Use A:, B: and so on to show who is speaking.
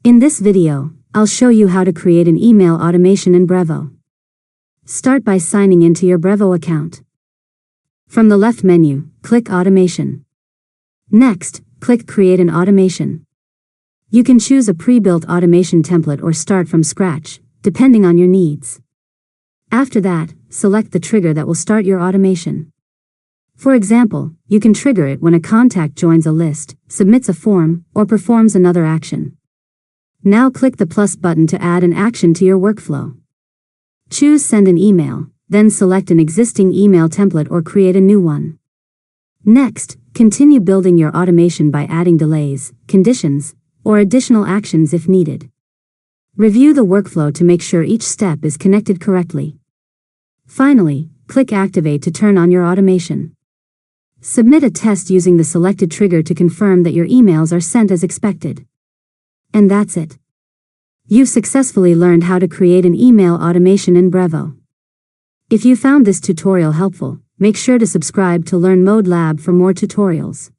A: In this video, I'll show you how to create an email automation in Brevo. Start by signing into your Brevo account. From the left menu, click Automation. Next, click Create an Automation. You can choose a pre-built automation template or start from scratch, depending on your needs. After that, select the trigger that will start your automation. For example, you can trigger it when a contact joins a list, submits a form, or performs another action. Now click the plus button to add an action to your workflow. Choose Send an Email, then select an existing email template or create a new one. Next, continue building your automation by adding delays, conditions, or additional actions if needed. Review the workflow to make sure each step is connected correctly. Finally, click Activate to turn on your automation. Submit a test using the selected trigger to confirm that your emails are sent as expected. And that's it. You've successfully learned how to create an email automation in Brevo. If you found this tutorial helpful, make sure to subscribe to Learn Mode Lab for more tutorials.